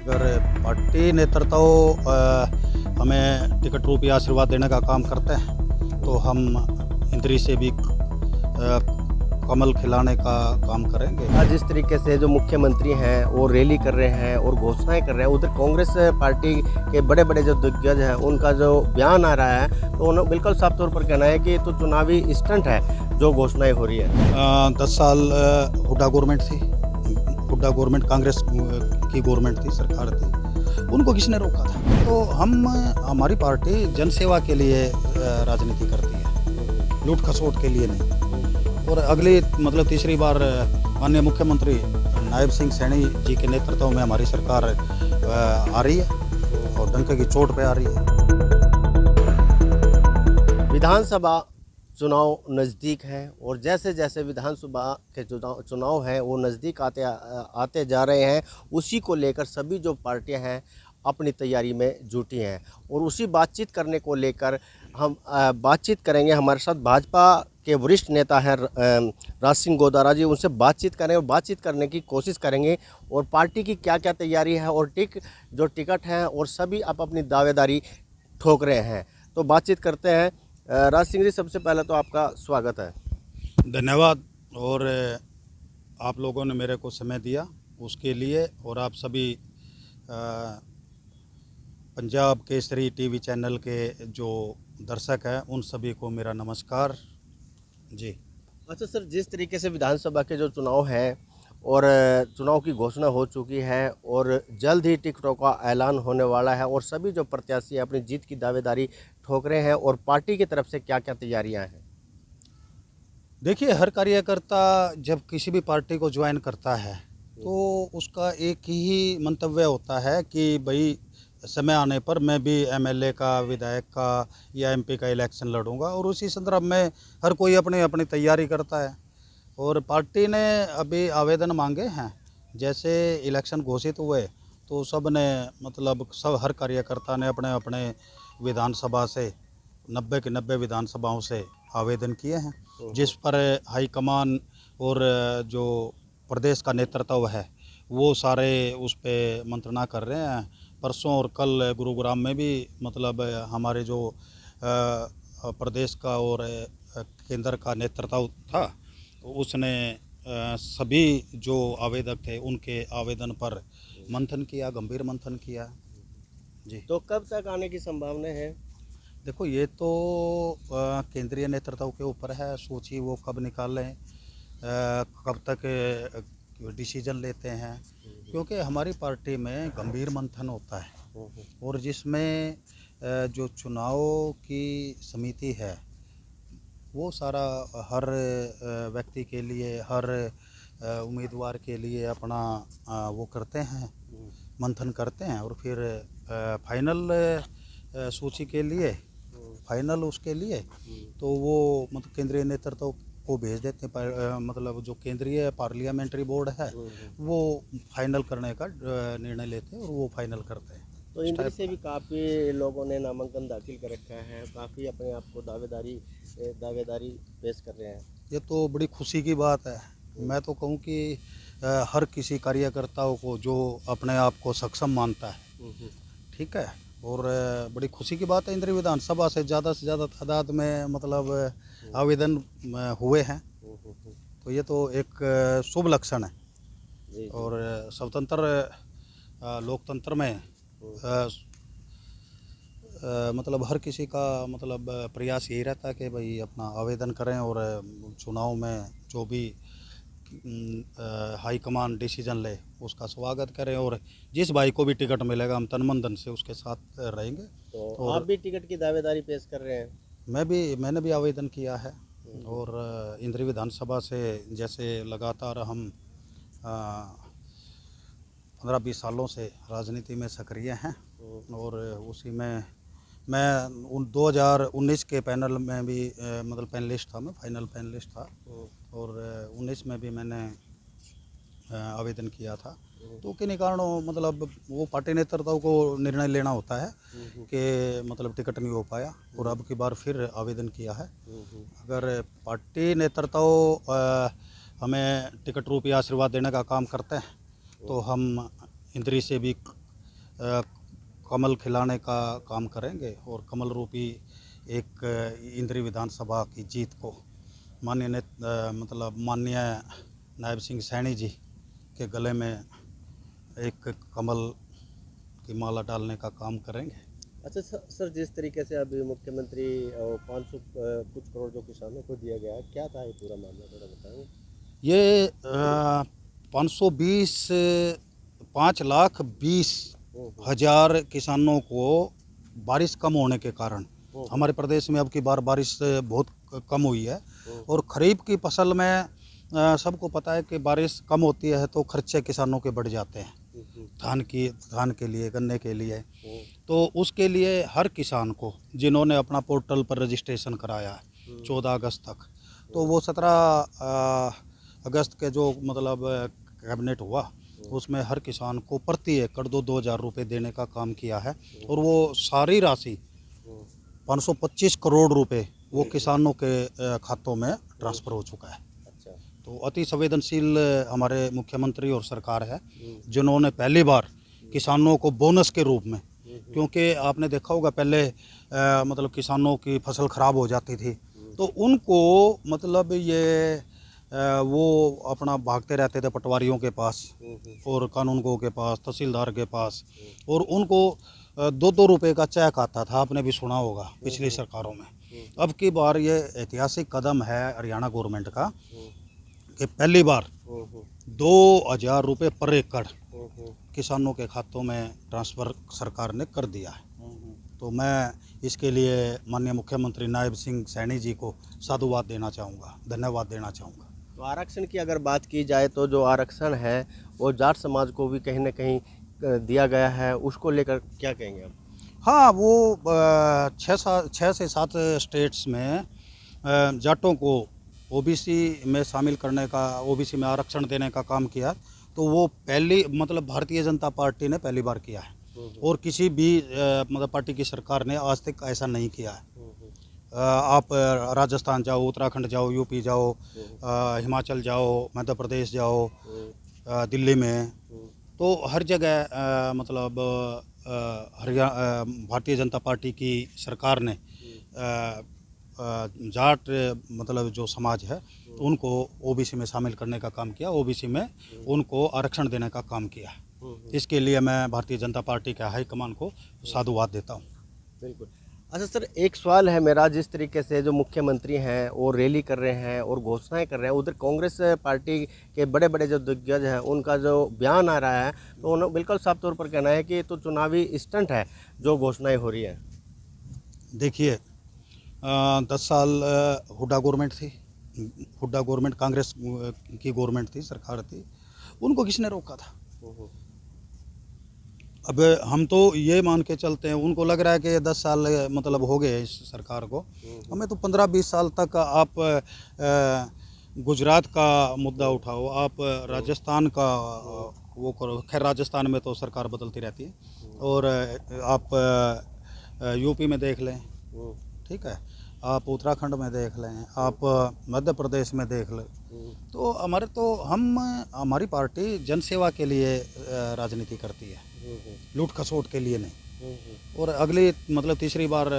अगर पार्टी नेतृत्व हमें टिकट रूपी आशीर्वाद देने का काम करते हैं तो हम इंद्री से भी कमल खिलाने का काम करेंगे। आज जिस तरीके से जो मुख्यमंत्री हैं वो रैली कर रहे हैं और घोषणाएं कर रहे हैं, उधर कांग्रेस पार्टी के बड़े बड़े जो दिग्गज हैं उनका जो बयान आ रहा है तो उन्हें बिल्कुल साफ तौर पर कहना है कि तो चुनावी स्टंट है जो घोषणाएं हो रही है। 10 साल हुड्डा गवर्नमेंट थी, हुड्डा गवर्नमेंट कांग्रेस की गवर्नमेंट थी, सरकार थी, उनको किसने रोका था? तो हमारी पार्टी जनसेवा के लिए राजनीति करती है, लूट खसोट के लिए नहीं। और अगली तीसरी बार माननीय मुख्यमंत्री नायब सिंह सैनी जी के नेतृत्व में हमारी सरकार आ रही है और डंके की चोट पे आ रही है। विधानसभा चुनाव नज़दीक है और जैसे जैसे विधानसभा के चुनाव हैं वो नज़दीक आते जा रहे हैं, उसी को लेकर सभी जो पार्टियां हैं अपनी तैयारी में जुटी हैं और उसी बातचीत करने को लेकर हम बातचीत करेंगे। हमारे साथ भाजपा के वरिष्ठ नेता हैं राज सिंह गोदारा जी, उनसे बातचीत करेंगे और बातचीत करने की कोशिश करेंगे और पार्टी की क्या क्या तैयारी है और जो टिकट हैं और सभी आप अपनी दावेदारी ठोक रहे हैं। तो बातचीत करते हैं। राज सिंह जी, सबसे पहले तो आपका स्वागत है। धन्यवाद। और आप लोगों ने मेरे को समय दिया उसके लिए, और आप सभी पंजाब केसरी टीवी चैनल के जो दर्शक हैं उन सभी को मेरा नमस्कार जी। अच्छा सर, जिस तरीके से विधानसभा के जो चुनाव हैं और चुनाव की घोषणा हो चुकी है और जल्द ही टिकटों का ऐलान होने वाला है और सभी जो प्रत्याशी अपनी जीत की दावेदारी ठोक रहे हैं, और पार्टी की तरफ से क्या क्या तैयारियां हैं? देखिए, हर कार्यकर्ता जब किसी भी पार्टी को ज्वाइन करता है तो उसका एक ही मंतव्य होता है कि भाई समय आने पर मैं भी एमएलए का, विधायक का या एमपी का इलेक्शन लड़ूंगा, और उसी संदर्भ में हर कोई अपनी अपनी तैयारी करता है। और पार्टी ने अभी आवेदन मांगे हैं, जैसे इलेक्शन घोषित हुए तो सब ने सब हर कार्यकर्ता ने अपने अपने विधानसभा से 90 के 90 विधानसभाओं से आवेदन किए हैं, जिस पर हाईकमान और जो प्रदेश का नेतृत्व है वो सारे उस पर मंत्रणा कर रहे हैं। परसों और कल गुरुग्राम में भी हमारे जो प्रदेश का और केंद्र का नेतृत्व था, उसने सभी जो आवेदक थे उनके आवेदन पर मंथन किया, गंभीर मंथन किया जी। तो कब तक आने की संभावना है? देखो, ये तो केंद्रीय नेतृत्व के ऊपर है, सूची वो कब निकालें, कब तक डिसीजन लेते हैं, क्योंकि हमारी पार्टी में गंभीर मंथन होता है और जिसमें जो चुनाव की समिति है वो सारा हर व्यक्ति के लिए, हर उम्मीदवार के लिए अपना वो करते हैं, मंथन करते हैं, और फिर फाइनल सूची के लिए, फाइनल उसके लिए तो वो केंद्रीय नेतृत्व को भेज देते हैं। जो केंद्रीय पार्लियामेंट्री बोर्ड है वो फाइनल करने का निर्णय लेते हैं और वो फाइनल करते हैं। तो इंद्र से भी काफ़ी लोगों ने नामांकन दाखिल कर रखा है, काफ़ी अपने आप को दावेदारी पेश कर रहे हैं। ये तो बड़ी खुशी की बात है। मैं तो कहूँ कि हर किसी कार्यकर्ताओं को जो अपने आप को सक्षम मानता है, ठीक है, और बड़ी खुशी की बात है। इंद्री विधानसभा से ज़्यादा तादाद में आवेदन हुए हैं, तो ये तो एक शुभ लक्षण है जी। और स्वतंत्र लोकतंत्र में हर किसी का प्रयास यही रहता है कि भाई अपना आवेदन करें और चुनाव में जो भी हाईकमान डिसीजन ले उसका स्वागत करें, और जिस भाई को भी टिकट मिलेगा हम तन मन धन से उसके साथ रहेंगे। तो आप भी टिकट की दावेदारी पेश कर रहे हैं? मैंने भी आवेदन किया है और इंद्री विधानसभा से जैसे लगातार हम 15-20 सालों से राजनीति में सक्रिय हैं और उसी में मैं 2019 के पैनल में भी पैनलिस्ट था, मैं फाइनल पैनलिस्ट था, और 19 में भी मैंने आवेदन किया था। तो किन्हीं कारणों वो पार्टी नेतृत्व को निर्णय लेना होता है कि टिकट नहीं हो पाया, और अब की बार फिर आवेदन किया है। अगर पार्टी नेतृत्व हमें टिकट रूपी आशीर्वाद देने का काम करते हैं तो हम इंद्री से भी कमल खिलाने का काम करेंगे और कमल रूपी एक इंद्री विधानसभा की जीत को माननीय नायब सिंह सैनी जी के गले में एक कमल की माला डालने का काम करेंगे। अच्छा सर, जिस तरीके से अभी मुख्यमंत्री 500 कुछ करोड़ जो किसानों को दिया गया, क्या था ये पूरा मामला, थोड़ा बताएंगे? ये 520 5,20,000 किसानों को बारिश कम होने के कारण हमारे प्रदेश में अब की बार बारिश बहुत कम हुई है और खरीफ की फसल में सबको पता है कि बारिश कम होती है तो खर्चे किसानों के बढ़ जाते हैं, धान के लिए, गन्ने के लिए। तो उसके लिए हर किसान को जिन्होंने अपना पोर्टल पर रजिस्ट्रेशन कराया है 14 अगस्त तक, तो वो 17 अगस्त के जो कैबिनेट हुआ उसमें हर किसान को प्रति एकड़ 2,000 रुपये देने का काम किया है और वो सारी राशि 525 करोड़ रुपए वो किसानों के खातों में ट्रांसफ़र हो चुका है। अच्छा। तो अति संवेदनशील हमारे मुख्यमंत्री और सरकार है जिन्होंने पहली बार किसानों को बोनस के रूप में, क्योंकि आपने देखा होगा पहले किसानों की फसल ख़राब हो जाती थी तो उनको वो अपना भागते रहते थे पटवारियों के पास और कानूनगो के पास, तहसीलदार के पास, और उनको 2-2 रुपये का चेक आता था, आपने भी सुना होगा पिछली सरकारों में। अब की बार ये ऐतिहासिक कदम है हरियाणा गवर्नमेंट का कि पहली बार 2,000 रुपये पर एकड़ किसानों के खातों में ट्रांसफ़र सरकार ने कर दिया है। तो मैं इसके लिए माननीय मुख्यमंत्री नायब सिंह सैनी जी को साधुवाद देना चाहूँगा, धन्यवाद देना चाहूँगा। तो आरक्षण की अगर बात की जाए तो जो आरक्षण है वो जाट समाज को भी कहीं ना कहीं दिया गया है, उसको लेकर क्या कहेंगे आप? हाँ, वो 6 से 7 स्टेट्स में जाटों को ओबीसी में शामिल करने का, ओबीसी में आरक्षण देने का काम किया। तो वो पहली भारतीय जनता पार्टी ने पहली बार किया है और किसी भी पार्टी की सरकार ने आज तक ऐसा नहीं किया है। आप राजस्थान जाओ, उत्तराखंड जाओ, यूपी जाओ, हिमाचल जाओ, मध्य प्रदेश जाओ, दिल्ली में, तो हर जगह भारतीय जनता पार्टी की सरकार ने जाट जो समाज है उनको ओबीसी में शामिल करने का काम किया, ओबीसी में उनको आरक्षण देने का काम किया। इसके लिए मैं भारतीय जनता पार्टी के हाईकमान को साधुवाद देता हूँ। बिल्कुल। अच्छा सर, एक सवाल है मेरा, जिस तरीके से जो मुख्यमंत्री हैं वो रैली कर रहे हैं और घोषणाएं कर रहे हैं, उधर कांग्रेस पार्टी के बड़े बड़े जो दिग्गज हैं उनका जो बयान आ रहा है तो उन्होंने बिल्कुल साफ तौर पर कहना है कि तो चुनावी स्टंट है जो घोषणाएं हो रही है। देखिए, 10 साल हुड्डा गवर्नमेंट थी, हुड्डा गवर्नमेंट कांग्रेस की गवर्नमेंट थी, सरकार थी, उनको किसने रोका था? अब हम तो ये मान के चलते हैं, उनको लग रहा है कि 10 साल हो गए इस सरकार को, हमें तो 15-20 साल तक आप गुजरात का मुद्दा उठाओ, आप राजस्थान का वो करो। खैर राजस्थान में तो सरकार बदलती रहती है, और आप यूपी में देख लें, ठीक है, आप उत्तराखंड में देख लें, आप मध्य प्रदेश में देख लें, तो हमारी पार्टी जनसेवा के लिए राजनीति करती है, लूट खसोट के लिए नहीं। और अगली तीसरी बार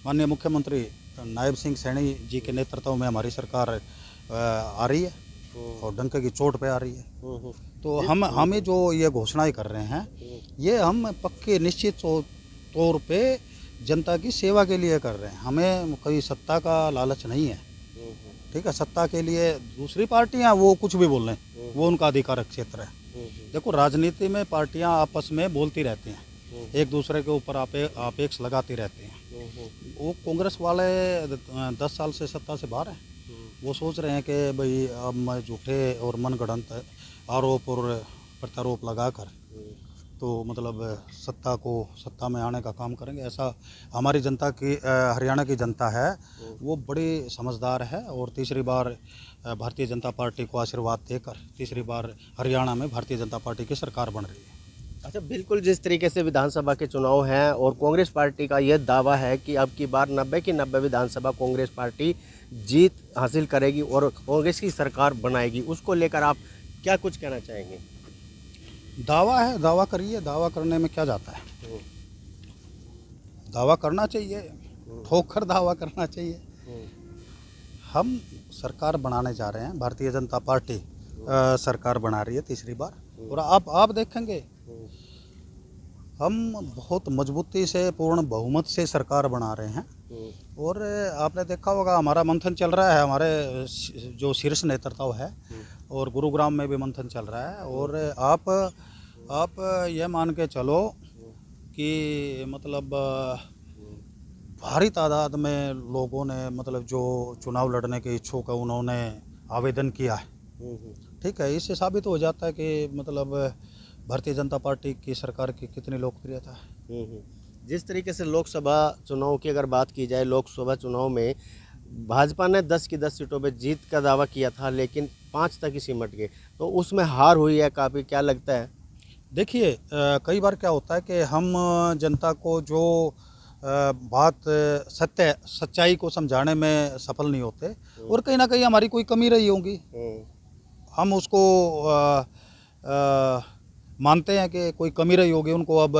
माननीय मुख्यमंत्री नायब सिंह सैनी जी के नेतृत्व में हमारी सरकार आ रही है और डंके की चोट पे आ रही है। तो हमें जो ये घोषणाएं कर रहे हैं ये हम पक्के निश्चित तौर पे जनता की सेवा के लिए कर रहे हैं, हमें कोई सत्ता का लालच नहीं है, ठीक है। सत्ता के लिए दूसरी पार्टियां वो कुछ भी बोल रहे हैं, वो उनका अधिकारक क्षेत्र है। देखो, राजनीति में पार्टियां आपस में बोलती रहती हैं, एक दूसरे के ऊपर आपेक्ष लगाती रहती हैं। वो कांग्रेस वाले 10 साल से सत्ता से बाहर हैं, वो सोच रहे हैं कि भाई अब मैं झूठे और मनगढ़ंत आरोप और प्रत्यारोप लगाकर तो सत्ता में आने का काम करेंगे। ऐसा हमारी जनता की, हरियाणा की जनता है वो बड़ी समझदार है, और तीसरी बार भारतीय जनता पार्टी को आशीर्वाद देकर तीसरी बार हरियाणा में भारतीय जनता पार्टी की सरकार बन रही है। अच्छा, बिल्कुल, जिस तरीके से विधानसभा के चुनाव हैं और कांग्रेस पार्टी का यह दावा है कि अब की बार 90 की 90 विधानसभा कांग्रेस पार्टी जीत हासिल करेगी और कांग्रेस की सरकार बनाएगी, उसको लेकर आप क्या कुछ कहना चाहेंगे? दावा है, दावा करिए, दावा करने में क्या जाता है। दावा करना चाहिए, ठोकर दावा करना चाहिए। हम सरकार बनाने जा रहे हैं, भारतीय जनता पार्टी सरकार बना रही है तीसरी बार, और आप देखेंगे हम बहुत मजबूती से, पूर्ण बहुमत से सरकार बना रहे हैं। और आपने देखा होगा हमारा मंथन चल रहा है, हमारे जो शीर्ष नेतृत्व है, और गुरुग्राम में भी मंथन चल रहा है। और आप ये मान के चलो कि मतलब भारी तादाद में लोगों ने, मतलब जो चुनाव लड़ने के इच्छुक है, उन्होंने आवेदन किया है। ठीक है, इससे साबित हो जाता है कि मतलब भारतीय जनता पार्टी की सरकार की कितनी लोकप्रियता है। जिस तरीके से लोकसभा चुनाव की अगर बात की जाए, लोकसभा चुनाव में भाजपा ने 10 की 10 सीटों पे जीत का दावा किया था, लेकिन 5 तक ही सिमट गए, तो उसमें हार हुई है काफ़ी, क्या लगता है? देखिए, कई बार क्या होता है कि हम जनता को जो बात सच्चाई को समझाने में सफल नहीं होते, और कहीं ना कहीं हमारी कोई कमी रही होगी, हम उसको मानते हैं कि कोई कमी रही होगी उनको। अब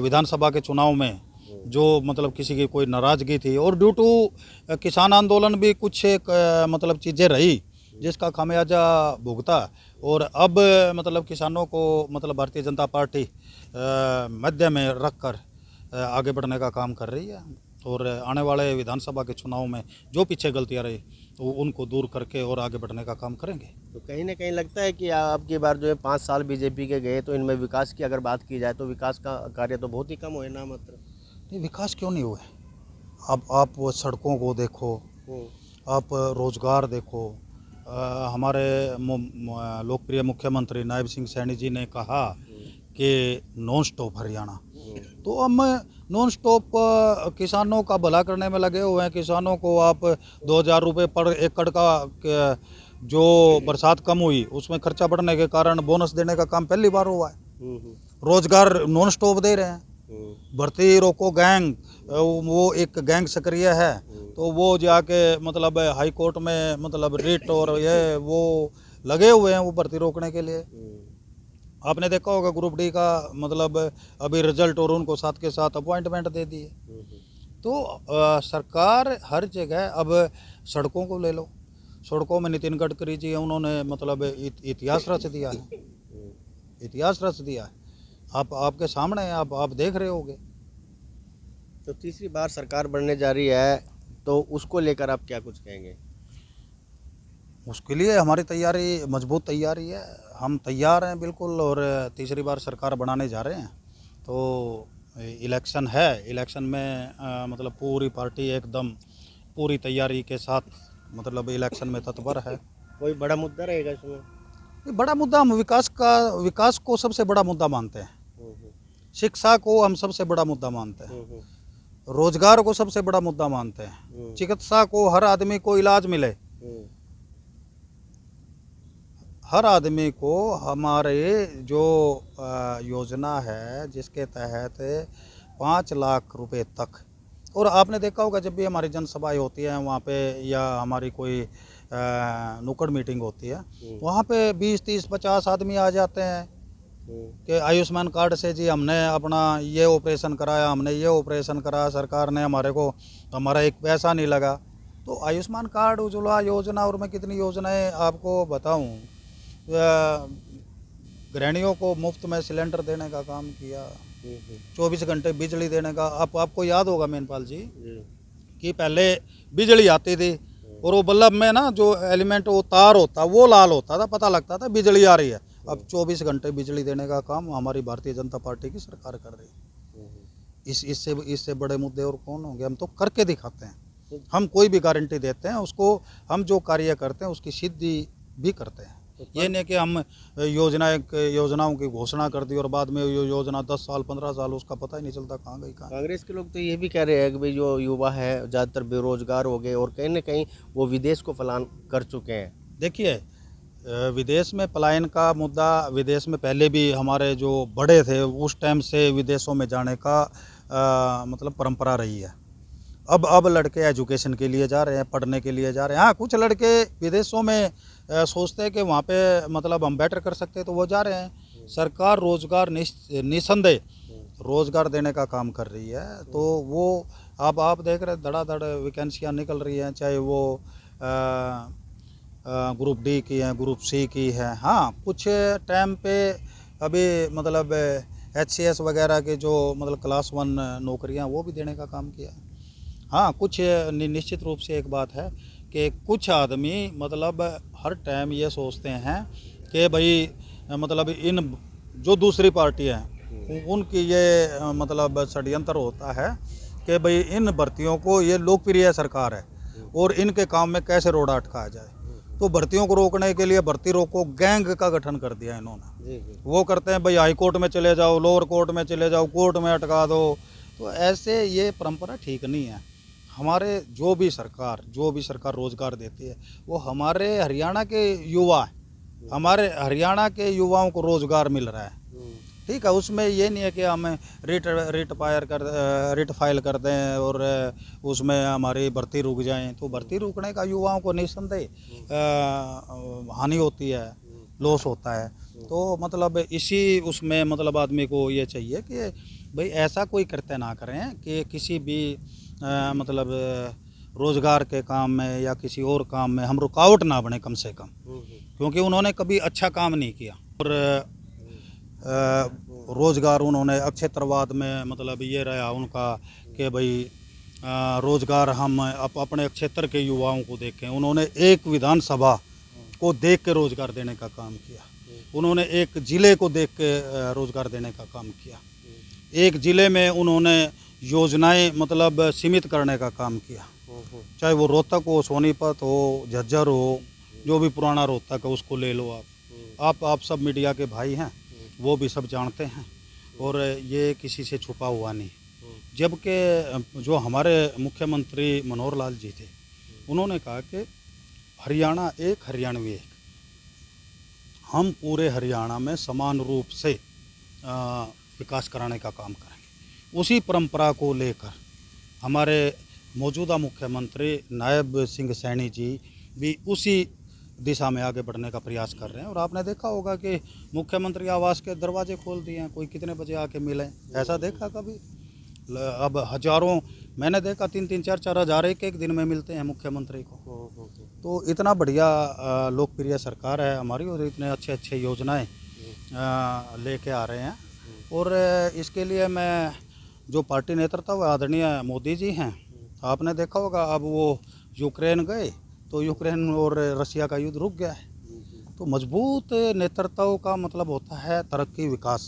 विधानसभा के चुनाव में जो मतलब किसी की कोई नाराज़गी थी, और ड्यू टू किसान आंदोलन भी कुछ मतलब चीज़ें रही जिसका खामियाजा भुगता, और अब मतलब किसानों को मतलब भारतीय जनता पार्टी मध्य में रखकर आगे बढ़ने का काम कर रही है। और आने वाले विधानसभा के चुनाव में जो पीछे गलतियां रही तो उनको दूर करके और आगे बढ़ने का काम करेंगे। तो कहीं ना कहीं लगता है कि अब की बार जो है 5 साल बीजेपी के गए, तो इनमें विकास की अगर बात की जाए तो विकास का कार्य तो बहुत ही कम हुए ना, मतलब नहीं, विकास क्यों नहीं हुए? अब आप वो सड़कों को देखो, आप रोज़गार देखो। हमारे लोकप्रिय मुख्यमंत्री नायब सिंह सैनी जी ने कहा कि नॉन स्टॉप हरियाणा, तो हम नॉन स्टॉप किसानों का भला करने में लगे हुए हैं। किसानों को आप 2000 रुपये पर एकड़ का जो बरसात कम हुई उसमें खर्चा बढ़ने के कारण बोनस देने का काम पहली बार हुआ है। रोजगार नॉन स्टॉप दे रहे हैं। भर्ती रोको गैंग, वो एक गैंग सक्रिय है, तो वो जाके मतलब हाई कोर्ट में मतलब रिट और ये वो लगे हुए हैं वो भर्ती रोकने के लिए। आपने देखा होगा ग्रुप डी का मतलब अभी रिजल्ट, और उनको साथ के साथ अपॉइंटमेंट दे दिए। तो सरकार हर जगह, अब सड़कों को ले लो, सड़कों में नितिन गडकरी जी उन्होंने मतलब इतिहास रच दिया है, इतिहास रच दिया है। आपके सामने है, आप देख रहे होगे। तो तीसरी बार सरकार बनने जा रही है, तो उसको लेकर आप क्या कुछ कहेंगे? उसके लिए हमारी तैयारी, मजबूत तैयारी है, हम तैयार हैं बिल्कुल। और तीसरी बार सरकार बनाने जा रहे हैं, तो इलेक्शन है, इलेक्शन में मतलब पूरी पार्टी एकदम पूरी तैयारी के साथ मतलब इलेक्शन में तत्पर है। कोई बड़ा मुद्दा रहेगा इसमें? ये बड़ा मुद्दा, हम विकास को सबसे बड़ा मुद्दा मानते हैं, शिक्षा को हम सबसे बड़ा मुद्दा मानते हैं, रोजगार को सबसे बड़ा मुद्दा मानते हैं, चिकित्सा को, हर आदमी को इलाज मिले, हर आदमी को। हमारे जो योजना है जिसके तहत 5 लाख रुपए तक, और आपने देखा होगा जब भी हमारी जनसभाएं होती हैं वहाँ पे, या हमारी कोई नुक्कड़ मीटिंग होती है, वहाँ पे 20, 30, 50 आदमी आ जाते हैं कि आयुष्मान कार्ड से जी हमने अपना ये ऑपरेशन कराया, हमने ये ऑपरेशन कराया, सरकार ने हमारे को, हमारा एक पैसा नहीं लगा। तो आयुष्मान कार्ड, उज्ज्वला योजना, और मैं कितनी योजनाएं आपको बताऊं। गृहिणियों को मुफ्त में सिलेंडर देने का काम किया, 24 घंटे बिजली देने का। आपको याद होगा मेनपाल जी कि पहले बिजली आती थी और वो बल्ब में ना जो एलिमेंट, वो तार होता, वो लाल होता था, पता लगता था बिजली आ रही है। अब 24 घंटे बिजली देने का काम हमारी भारतीय जनता पार्टी की सरकार कर रही है। इससे बड़े मुद्दे और कौन होंगे? हम तो करके दिखाते हैं। हम कोई भी गारंटी देते हैं, उसको हम जो कार्य करते हैं उसकी सिद्धि भी करते हैं। ये नहीं कि हम योजनाओं की घोषणा कर दी और बाद में ये योजना 10 साल 15 साल उसका पता ही नहीं चलता कहाँ गई कहाँ। कांग्रेस के लोग तो ये भी कह रहे हैं कि भाई जो युवा है ज़्यादातर बेरोजगार हो गए, और कहीं ना कहीं वो विदेश को पलायन कर चुके हैं। देखिए, विदेश में पलायन का मुद्दा, विदेश में पहले भी हमारे जो बड़े थे उस टाइम से विदेशों में जाने का मतलब परंपरा रही है। अब लड़के एजुकेशन के लिए जा रहे हैं, पढ़ने के लिए जा रहे हैं। हाँ, कुछ लड़के विदेशों में सोचते हैं कि वहाँ पे मतलब हम बेटर कर सकते हैं, तो वो जा रहे हैं। सरकार रोजगार निसंदेह रोजगार देने का काम कर रही है। तो वो अब आप देख रहे धड़ाधड़ वैकेंसियाँ निकल रही हैं, चाहे वो ग्रुप डी की है, ग्रुप सी की है। हाँ, कुछ टाइम पे अभी मतलब HCS वगैरह के जो मतलब क्लास 1 नौकरियां वो भी देने का काम किया। हाँ, कुछ निश्चित रूप से एक बात है कि कुछ आदमी मतलब हर टाइम ये सोचते हैं कि भाई मतलब इन जो दूसरी पार्टी हैं उनकी ये मतलब षड्यंत्र होता है कि भाई इन भर्तियों को, ये लोकप्रिय सरकार है और इनके काम में कैसे रोड़ा अटकाया जाए। तो भर्तियों को रोकने के लिए भर्ती रोको गैंग का गठन कर दिया इन्होंने। वो करते हैं भाई हाई कोर्ट में चले जाओ, लोअर कोर्ट में चले जाओ, कोर्ट में अटका दो। तो ऐसे ये परंपरा ठीक नहीं है। हमारे जो भी सरकार रोजगार देती है वो हमारे हरियाणा के युवा, हमारे हरियाणा के युवाओं को रोजगार मिल रहा है। ठीक है, उसमें ये नहीं है कि हम रिट फाइल कर दें और उसमें हमारी भर्ती रुक जाए। तो भर्ती रुकने का युवाओं को निस्संदेह हानि होती है, लॉस होता है। तो मतलब इसी उसमें मतलब आदमी को ये चाहिए कि भाई ऐसा कोई कृत्य ना करें कि किसी भी मतलब रोज़गार के काम में या किसी और काम में हम रुकावट ना बने कम से कम, क्योंकि उन्होंने कभी अच्छा काम नहीं किया। और रोज़गार उन्होंने क्षेत्रवाद में मतलब ये रहा उनका कि भाई रोज़गार हम अपने क्षेत्र के युवाओं को देखें। उन्होंने एक विधानसभा को देख के रोज़गार देने का काम किया, उन्होंने एक ज़िले को देख के रोज़गार देने का काम किया, एक ज़िले में उन्होंने योजनाएं मतलब सीमित करने का काम किया। चाहे वो रोहतक हो, सोनीपत हो, झज्जर हो, जो भी पुराना रोहतक है उसको ले लो आप सब मीडिया के भाई हैं, वो भी सब जानते हैं और ये किसी से छुपा हुआ नहीं। जबकि जो हमारे मुख्यमंत्री मनोहर लाल जी थे, उन्होंने कहा कि हरियाणा एक, हरियाणवी एक। हम पूरे हरियाणा में समान रूप से विकास कराने का काम करेंगे। उसी परंपरा को लेकर हमारे मौजूदा मुख्यमंत्री नायब सिंह सैनी जी भी उसी दिशा में आगे बढ़ने का प्रयास कर रहे हैं। और आपने देखा होगा कि मुख्यमंत्री आवास के दरवाजे खोल दिए हैं, कोई कितने बजे आके मिले, ऐसा देखा कभी? अब हजारों, मैंने देखा 3-3, 4-4 हज़ार एक दिन में मिलते हैं मुख्यमंत्री को। तो इतना बढ़िया लोकप्रिय सरकार है हमारी और इतने अच्छे योजनाएं लेके आ रहे हैं। और इसके लिए मैं जो पार्टी नेतृत्व आदरणीय मोदी जी हैं, आपने देखा होगा अब वो यूक्रेन गए तो यूक्रेन और रशिया का युद्ध रुक गया है। तो मजबूत नेतृत्व का मतलब होता है तरक्की, विकास।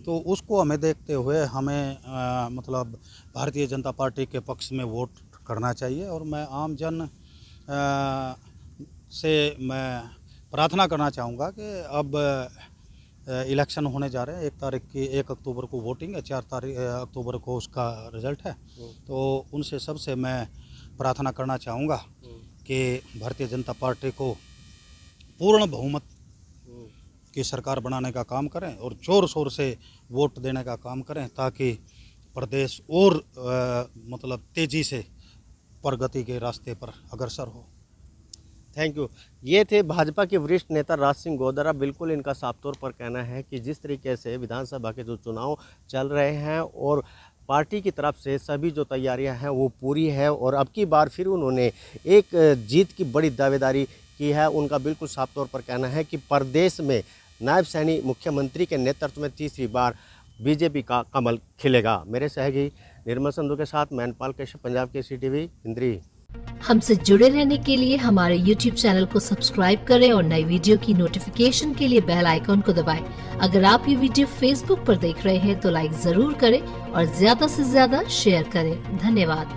तो उसको हमें देखते हुए हमें मतलब भारतीय जनता पार्टी के पक्ष में वोट करना चाहिए। और मैं आम जन से मैं प्रार्थना करना चाहूँगा कि अब इलेक्शन होने जा रहे हैं। 1 अक्टूबर को वोटिंग है, 4 अक्टूबर को उसका रिज़ल्ट है। तो उनसे सबसे मैं प्रार्थना करना चाहूँगा कि भारतीय जनता पार्टी को पूर्ण बहुमत की सरकार बनाने का काम करें और ज़ोर शोर से वोट देने का काम करें, ताकि प्रदेश और मतलब तेज़ी से प्रगति के रास्ते पर अग्रसर हो। Thank you. ये थे भाजपा के वरिष्ठ नेता राज सिंह गोदरा। बिल्कुल इनका साफ तौर पर कहना है कि जिस तरीके से विधानसभा के जो चुनाव चल रहे हैं और पार्टी की तरफ से सभी जो तैयारियां हैं वो पूरी है और अब की बार फिर उन्होंने एक जीत की बड़ी दावेदारी की है। उनका बिल्कुल साफ तौर पर कहना है कि प्रदेश में नायब सैनी मुख्यमंत्री के नेतृत्व में तीसरी बार बीजेपी का कमल खिलेगा। मेरे सहयोगी निर्मल संधू के साथ मैनपाल कश्यप, पंजाब केसरी टीवी, इंद्री। हमसे जुड़े रहने के लिए हमारे YouTube चैनल को सब्सक्राइब करें और नई वीडियो की नोटिफिकेशन के लिए बेल आइकॉन को दबाएं। अगर आप ये वीडियो Facebook पर देख रहे हैं तो लाइक जरूर करें और ज्यादा से ज्यादा शेयर करें। धन्यवाद।